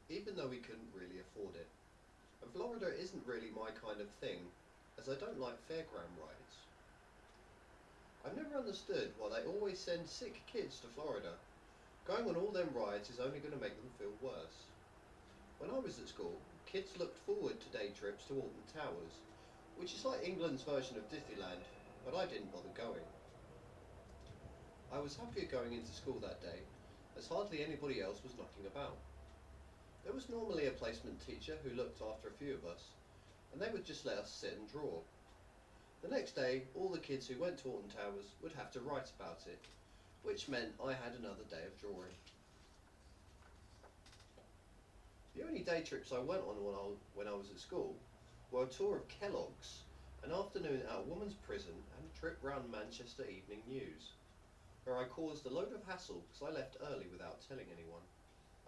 even though we couldn't really afford it. And Florida isn't really my kind of thing, as I don't like fairground rides. I've never understood why they always send sick kids to Florida. Going on all them rides is only going to make them feel worse. When I was at school, kids looked forward to day trips to Alton Towers, which is like England's version of Disneyland, but I didn't bother going. I was happier going into school that day, as hardly anybody else was knocking about. There was normally a placement teacher who looked after a few of us, and they would just let us sit and draw. The next day, all the kids who went to Alton Towers would have to write about it, which meant I had another day of drawing. The only day trips I went on when I was at school were a tour of Kellogg's, an afternoon at a woman's prison, and a trip round Manchester Evening News, where I caused a load of hassle because I left early without telling anyone.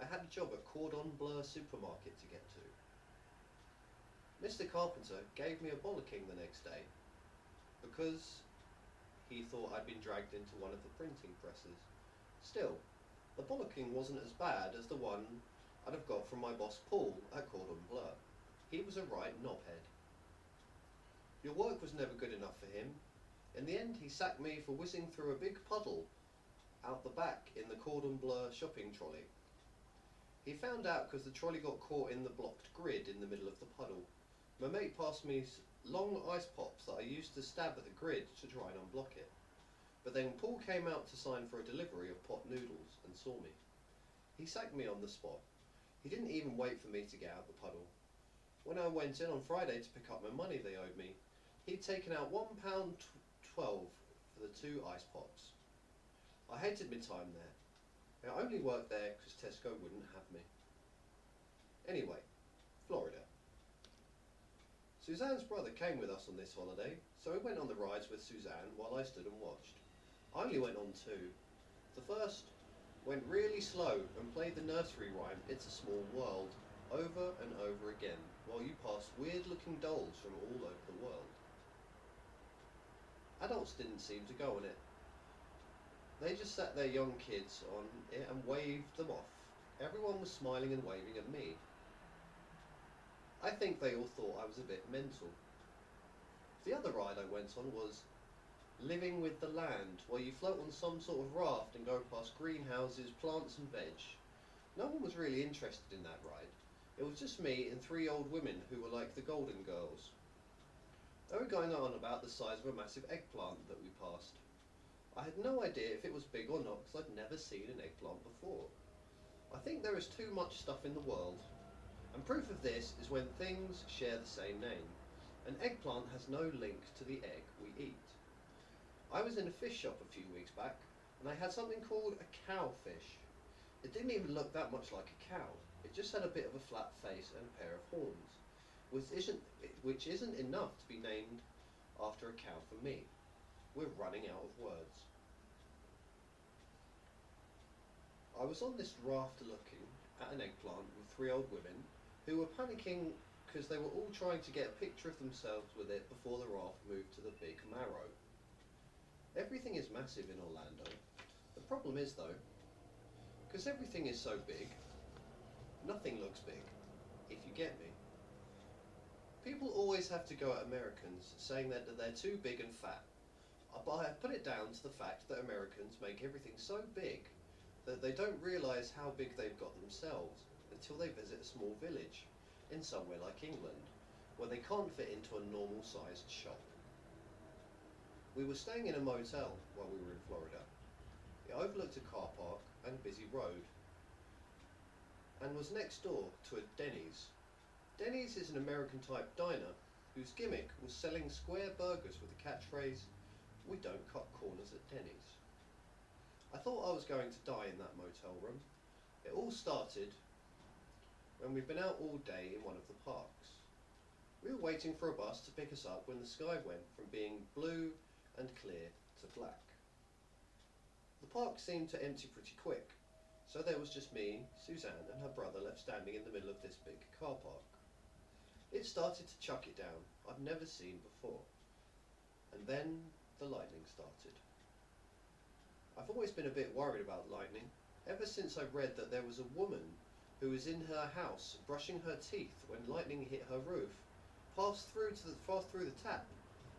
I had a job at Cordon Bleu supermarket to get to. Mr. Carpenter gave me a bollocking the next day because he thought I'd been dragged into one of the printing presses. Still, the bollocking wasn't as bad as the one I'd have got from my boss Paul at Cordon Bleu. He was a right knobhead. Your work was never good enough for him. In the end, he sacked me for whizzing through a big puddle out the back in the Cordon Bleu shopping trolley. He found out because the trolley got caught in the blocked grid in the middle of the puddle. My mate passed me long ice pops that I used to stab at the grid to try and unblock it. But then Paul came out to sign for a delivery of pot noodles and saw me. He sacked me on the spot. He didn't even wait for me to get out the puddle. When I went in on Friday to pick up my money they owed me, he'd taken out £1.12 for the 2 ice pops. I hated my time there. I only worked there because Tesco wouldn't have me. Anyway, Florida. Suzanne's brother came with us on this holiday, so we went on the rides with Suzanne while I stood and watched. I only went on 2. The first went really slow and played the nursery rhyme It's a Small World over and over again while you passed weird-looking dolls from all over the world. Adults didn't seem to go on it. They just sat their young kids on it and waved them off. Everyone was smiling and waving at me. I think they all thought I was a bit mental. The other ride I went on was Living with the Land, where you float on some sort of raft and go past greenhouses, plants and veg. No one was really interested in that ride. It was just me and 3 old women who were like the Golden Girls. They were going on about the size of a massive eggplant that we passed. I had no idea if it was big or not because I'd never seen an eggplant before. I think there is too much stuff in the world, and proof of this is when things share the same name. An eggplant has no link to the egg we eat. I was in a fish shop a few weeks back, and I had something called a cowfish. It didn't even look that much like a cow. It just had a bit of a flat face and a pair of horns, which isn't enough to be named after a cow for me. We're running out of words. I was on this raft looking at an eggplant with 3 old women who were panicking because they were all trying to get a picture of themselves with it before the raft moved to the big marrow. Everything is massive in Orlando. The problem is though, because everything is so big, nothing looks big, if you get me. People always have to go at Americans saying that they're too big and fat. But I put it down to the fact that Americans make everything so big that they don't realise how big they've got themselves until they visit a small village in somewhere like England, where they can't fit into a normal sized shop. We were staying in a motel while we were in Florida. It overlooked a car park and a busy road, and was next door to a Denny's. Denny's is an American type diner whose gimmick was selling square burgers with the catchphrase, "We don't cut corners at Denny's." I thought I was going to die in that motel room. It all started when we'd been out all day in one of the parks. We were waiting for a bus to pick us up when the sky went from being blue and clear to black. The park seemed to empty pretty quick, so there was just me, Suzanne and her brother left standing in the middle of this big car park. It started to chuck it down, I'd never seen before. And then the lightning started. I've always been a bit worried about lightning, ever since I read that there was a woman who was in her house brushing her teeth when lightning hit her roof, passed through the tap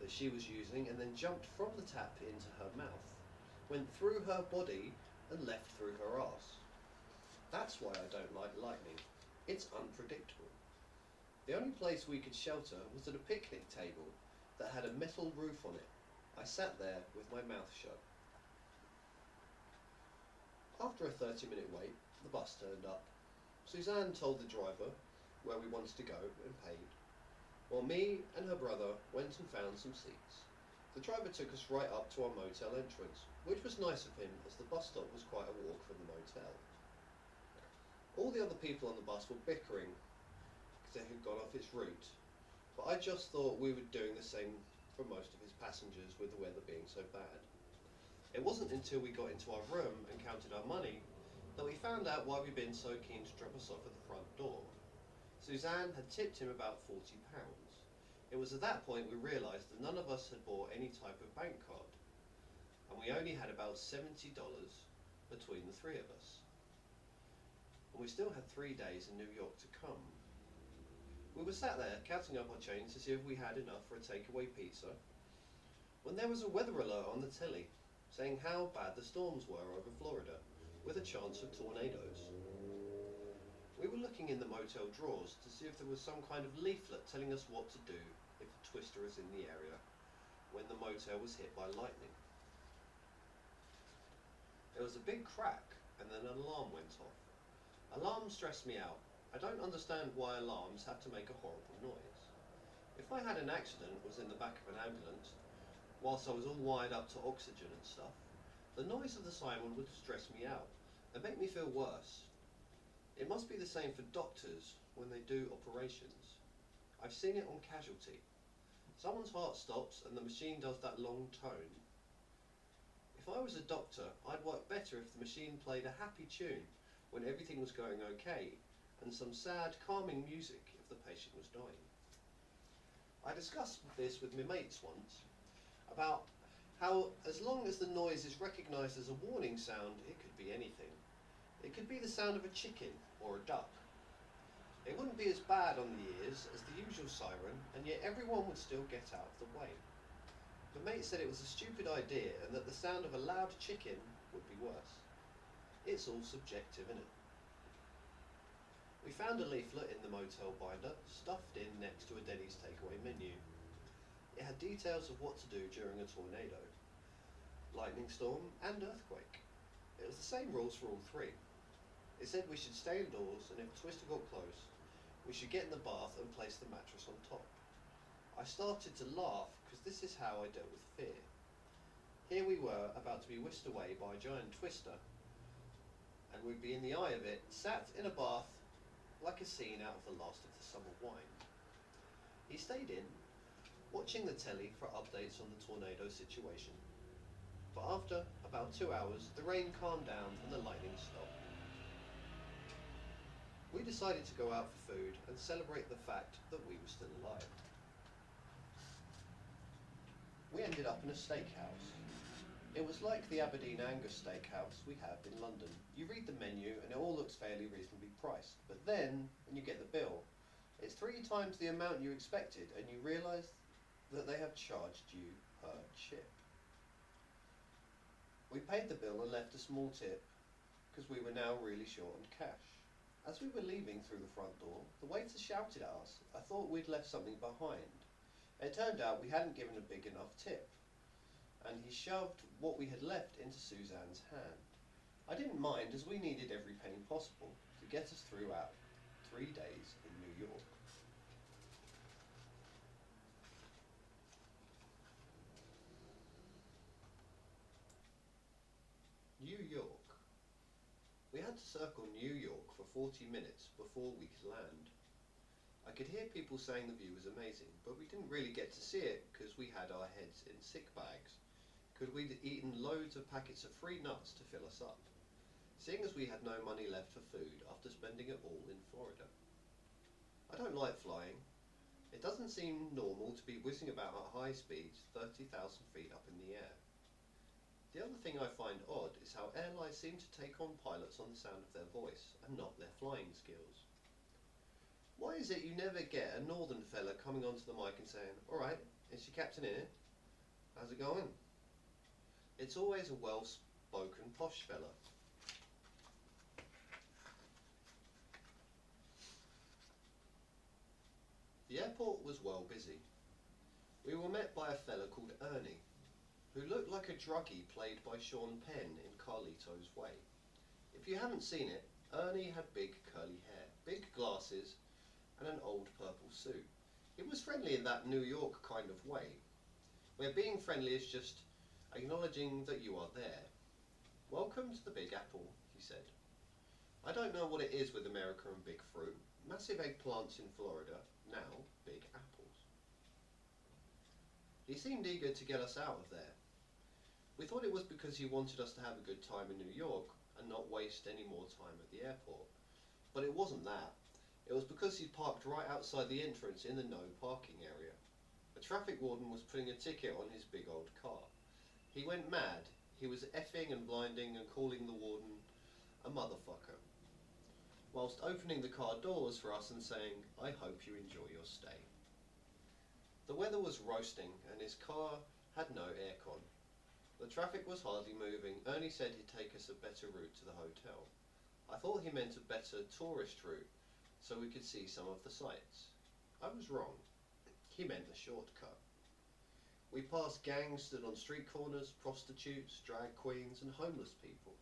that she was using and then jumped from the tap into her mouth, went through her body and left through her arse. That's why I don't like lightning. It's unpredictable. The only place we could shelter was at a picnic table that had a metal roof on it. I sat there with my mouth shut. After a 30-minute wait, the bus turned up. Suzanne told the driver where we wanted to go and paid, while me and her brother went and found some seats. The driver took us right up to our motel entrance, which was nice of him as the bus stop was quite a walk from the motel. All the other people on the bus were bickering because they had gone off its route, but I just thought we were doing the same for most of his passengers with the weather being so bad. It wasn't until we got into our room and counted our money that we found out why we'd been so keen to drop us off at the front door. Suzanne had tipped him about £40. It was at that point we realised that none of us had bought any type of bank card, and we only had about $70 between the three of us. And we still had 3 days in New York to come. We were sat there counting up our change to see if we had enough for a takeaway pizza, when there was a weather alert on the telly saying how bad the storms were over Florida, with a chance of tornadoes. We were looking in the motel drawers to see if there was some kind of leaflet telling us what to do if a twister is in the area when the motel was hit by lightning. There was a big crack and then an alarm went off. Alarms stress me out. I don't understand why alarms have to make a horrible noise. If I had an accident, was in the back of an ambulance, whilst I was all wired up to oxygen and stuff, the noise of the siren would stress me out and make me feel worse. It must be the same for doctors when they do operations. I've seen it on Casualty. Someone's heart stops and the machine does that long tone. If I was a doctor, I'd work better if the machine played a happy tune when everything was going okay, and some sad, calming music if the patient was dying. I discussed this with my mates once, about how as long as the noise is recognised as a warning sound, it could be anything. It could be the sound of a chicken or a duck. It wouldn't be as bad on the ears as the usual siren, and yet everyone would still get out of the way. The mate said it was a stupid idea and that the sound of a loud chicken would be worse. It's all subjective, isn't it? We found a leaflet in the motel binder, stuffed in next to a Denny's takeaway menu. It had details of what to do during a tornado, lightning storm and earthquake. It was the same rules for all three. It said we should stay indoors, and if a twister got close, we should get in the bath and place the mattress on top. I started to laugh because this is how I dealt with fear. Here we were about to be whisked away by a giant twister, and we'd be in the eye of it, sat in a bath like a scene out of The Last of the Summer Wine. He stayed in, watching the telly for updates on the tornado situation. But after about 2 hours, the rain calmed down and the lightning stopped. We decided to go out for food and celebrate the fact that we were still alive. We ended up in a steakhouse. It was like the Aberdeen Angus steakhouse we have in London. You read the menu and it all looks fairly reasonably priced, but then, when you get the bill, it's 3 times the amount you expected and you realise that they have charged you per chip. We paid the bill and left a small tip because we were now really short on cash. As we were leaving through the front door, the waiter shouted at us. I thought we'd left something behind. It turned out we hadn't given a big enough tip, and he shoved what we had left into Suzanne's hand. I didn't mind as we needed every penny possible to get us through our 3 days in New York. New York. We had to circle New York for 40 minutes before we could land. I could hear people saying the view was amazing, but we didn't really get to see it because we had our heads in sick bags, because we'd eaten loads of packets of free nuts to fill us up, seeing as we had no money left for food after spending it all in Florida. I don't like flying. It doesn't seem normal to be whizzing about at high speeds 30,000 feet up in the air. The other thing I find odd is how airlines seem to take on pilots on the sound of their voice and not their flying skills. Why is it you never get a northern fella coming onto the mic and saying, "Alright, it's your captain here. How's it going?" It's always a well-spoken posh fella. The airport was well busy. We were met by a fella called Ernie, who looked like a druggie played by Sean Penn in Carlito's Way. If you haven't seen it, Ernie had big curly hair, big glasses, and an old purple suit. He was friendly in that New York kind of way, where being friendly is just acknowledging that you are there. "Welcome to the Big Apple," he said. I don't know what it is with America and big fruit. Massive eggplants in Florida, now big apples. He seemed eager to get us out of there. We thought it was because he wanted us to have a good time in New York and not waste any more time at the airport. But it wasn't that. It was because he'd parked right outside the entrance in the no parking area. A traffic warden was putting a ticket on his big old car. He went mad. He was effing and blinding and calling the warden a motherfucker, whilst opening the car doors for us and saying, "I hope you enjoy your stay." The weather was roasting and his car had no aircon. The traffic was hardly moving. Ernie said he'd take us a better route to the hotel. I thought he meant a better tourist route so we could see some of the sights. I was wrong. He meant a shortcut. We passed gangs stood on street corners, prostitutes, drag queens, and homeless people.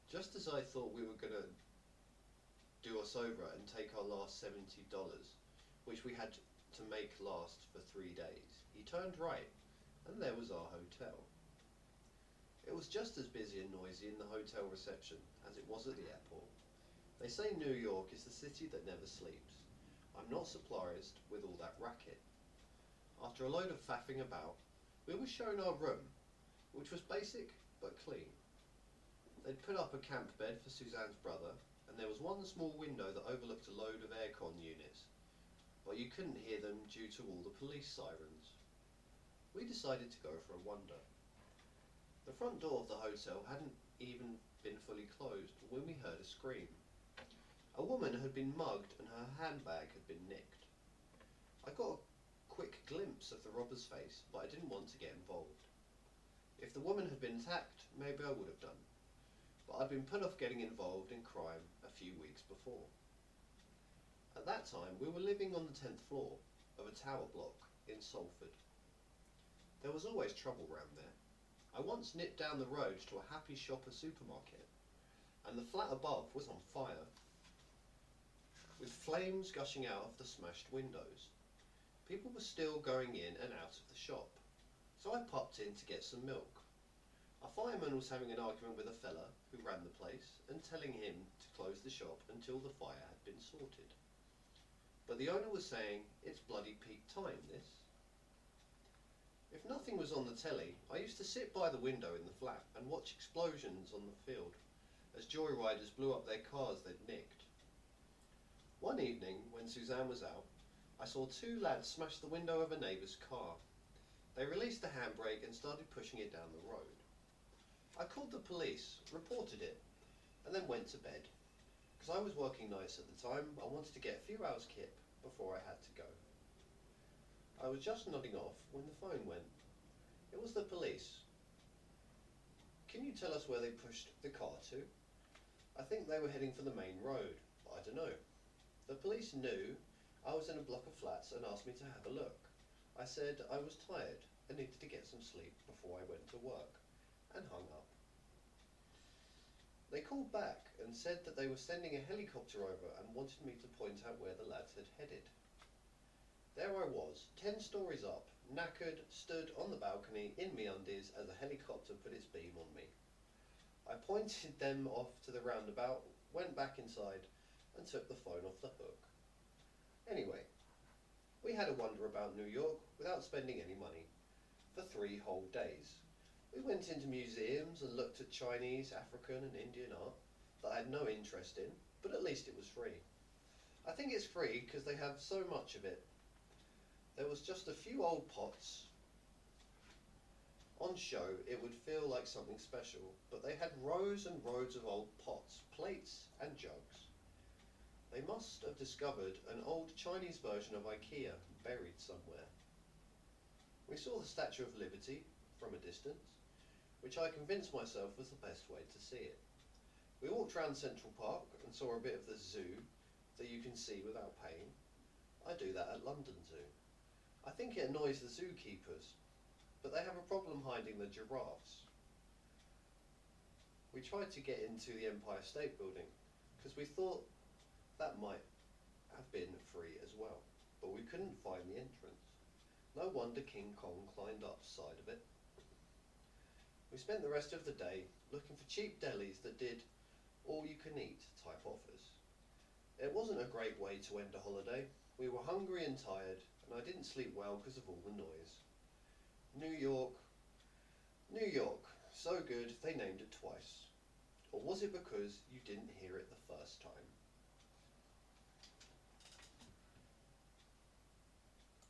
Just as I thought we were going to do us over and take our last $70, which we had to make last for 3 days, he turned right, and there was our hotel. It was just as busy and noisy in the hotel reception as it was at the airport. They say New York is the city that never sleeps. I'm not surprised with all that racket. After a load of faffing about, we were shown our room, which was basic but clean. They'd put up a camp bed for Suzanne's brother, and there was one small window that overlooked a load of aircon units, but you couldn't hear them due to all the police sirens. We decided to go for a wander. The front door of the hotel hadn't even been fully closed when we heard a scream. A woman had been mugged and her handbag had been nicked. I got a quick glimpse of the robber's face, but I didn't want to get involved. If the woman had been attacked, maybe I would have done. But I'd been put off getting involved in crime a few weeks before. At that time, we were living on the 10th floor of a tower block in Salford. There was always trouble round there. I once nipped down the road to a Happy Shopper supermarket, and the flat above was on fire, with flames gushing out of the smashed windows. People were still going in and out of the shop, so I popped in to get some milk. A fireman was having an argument with a fella who ran the place and telling him to close the shop until the fire had been sorted. But the owner was saying, "It's bloody peak time, this." If nothing was on the telly, I used to sit by the window in the flat and watch explosions on the field as joyriders blew up their cars they'd nicked. One evening, when Suzanne was out, I saw 2 lads smash the window of a neighbour's car. They released the handbrake and started pushing it down the road. I called the police, reported it, and then went to bed. Because I was working nights at the time, I wanted to get a few hours kip before I had to go. I was just nodding off when the phone went. It was the police. "Can you tell us where they pushed the car to?" I think they were heading for the main road, but I don't know. The police knew I was in a block of flats and asked me to have a look. I said I was tired and needed to get some sleep before I went to work, and hung up. They called back and said that they were sending a helicopter over and wanted me to point out where the lads had headed. There I was, 10 stories up, knackered, stood on the balcony in me-undies as a helicopter put its beam on me. I pointed them off to the roundabout, went back inside, and took the phone off the hook. Anyway, we had a wander about New York without spending any money, for 3 whole days. We went into museums and looked at Chinese, African and Indian art that I had no interest in, but at least it was free. I think it's free because they have so much of it. There was just a few old pots On show, it would feel like something special, but they had rows and rows of old pots, plates, and jugs. They must have discovered an old Chinese version of IKEA buried somewhere. We saw the Statue of Liberty from a distance, which I convinced myself was the best way to see it. We walked round Central Park and saw a bit of the zoo that you can see without paying. I do that at London Zoo. I think it annoys the zookeepers, but they have a problem hiding the giraffes. We tried to get into the Empire State Building because we thought that might have been free as well, but we couldn't find the entrance. No wonder King Kong climbed up the side of it. We spent the rest of the day looking for cheap delis that did all-you-can-eat type offers. It wasn't a great way to end a holiday. We were hungry and tired, and I didn't sleep well because of all the noise. New York, so good they named it twice. Or was it because you didn't hear it the first time?